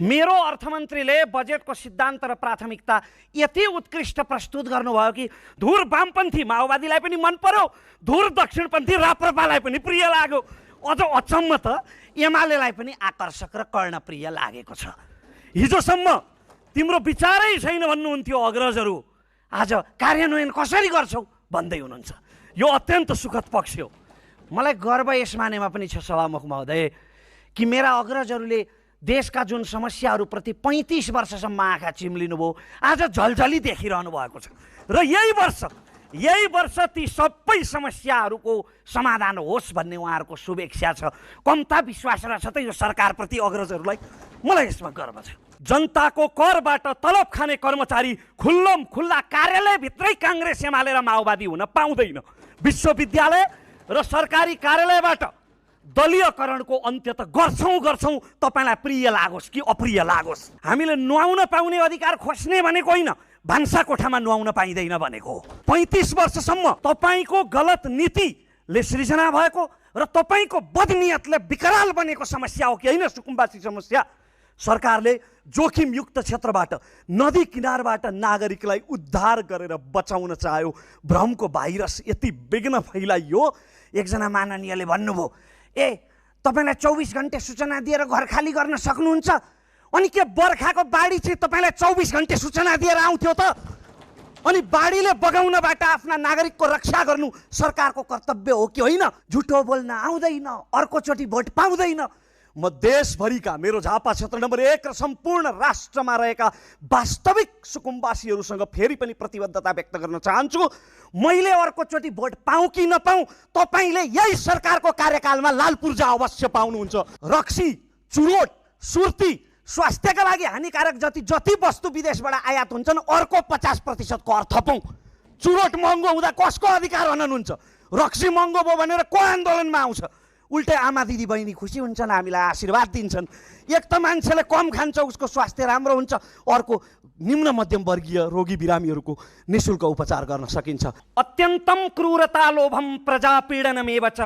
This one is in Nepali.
मेरो अर्थमन्त्रीले बजेटको सिद्धान्त र प्राथमिकता यति उत्कृष्ट प्रस्तुत गर्नुभयो कि धुर वामपन्थी माओवादीलाई पनि मन पर्यो, धुर दक्षिणपन्थी राप्रपालाई पनि प्रिय लाग्यो, अझ अचम्म त एमालेलाई पनि आकर्षक र कर्णप्रिय लागेको छ। हिजोसम्म तिम्रो विचारै छैन भन्नुहुन्थ्यो अग्रजहरू, आज कार्यान्वयन कसरी गर्छौ भन्दै हुनुहुन्छ। यो अत्यन्त सुखद पक्ष हो। मलाई गर्व यस मानेमा पनि छ सभामुख महोदय कि मेरा अग्रजहरूले देशका जुन समस्याहरूप्रति 35 वर्षसम्म आँखा चिम्लिनुभयो, आज झलझली देखिरहनु भएको छ र यही वर्ष ती सबै समस्याहरूको समाधान होस् भन्ने उहाँहरूको शुभेच्छा छ। कम्ता विश्वास रहेछ त यो सरकारप्रति अग्रजहरूलाई। मलाई यसमा गर्व छ। जनताको करबाट तलब खाने कर्मचारी खुल्लम खुल्ला कार्यालयभित्रै काङ्ग्रेस एमाले र माओवादी हुन पाउँदैन। विश्वविद्यालय र सरकारी कार्यालयबाट दलीयकरणको अन्त्य त गर्छौँ, तपाईँलाई प्रिय लागोस् कि अप्रिय लागोस्। हामीले नुहाउन पाउने अधिकार खोज्ने भनेको होइन, भान्सा कोठामा नुहाउन पाइँदैन भनेको। 35 वर्षसम्म तपाईँको गलत नीतिले सृजना भएको र तपाईँको बदनियतले विकराल बनेको समस्या हो कि होइन सुकुम्बासी समस्या। सरकारले जोखिमयुक्त क्षेत्रबाट, नदी किनारबाट नागरिकलाई उद्धार गरेर बचाउन चाह्यो। भ्रमको भाइरस यति विघ्न फैलाइयो, एकजना माननीयले भन्नुभयो, ए तपाईँलाई 24 घन्टे सूचना दिएर घर खाली गर्न सक्नुहुन्छ, अनि के बर्खाको बाढी चाहिँ तपाईँलाई 24 घन्टे सूचना दिएर आउँथ्यो त? अनि बाढीले बगाउनबाट आफ्ना नागरिकको रक्षा गर्नु सरकारको कर्तव्य हो कि होइन? झुटो बोल्न आउँदैन, अर्कोचोटि भोट पाउँदैन। म देशभरिका मेरो झापा क्षेत्र नम्बर 1 र सम्पूर्ण राष्ट्रमा रहेका वास्तविक सुकुम्बासीहरूसँग फेरि पनि प्रतिबद्धता व्यक्त गर्न चाहन्छु। मैले अर्कोचोटि भोट पाऊँ कि नपाऊँ, तपाईँले यही सरकारको कार्यकालमा लाल पूर्जा अवश्य पाउनुहुन्छ। रक्सी, चुरोट, सुर्ती स्वास्थ्यका लागि हानिकारक जति वस्तु विदेशबाट आयात हुन्छन् अर्को 50% कर थपौँ। चुरोट महँगो हुँदा कसको अधिकार हननुहुन्छ? रक्सी महँगो भयो भनेर को आन्दोलनमा आउँछ? उल्टै आमा दिदी बहिनी खुसी हुन्छन्, हामीलाई आशीर्वाद दिन्छन्। एक त मान्छेले कम खान्छ उसको स्वास्थ्य राम्रो हुन्छ, अर्को निम्न मध्यम वर्गीय रोगी बिरामीहरूको निःशुल्क उपचार गर्न सकिन्छ। अत्यन्तम क्रूरता लोभम प्रजापीडनमेव च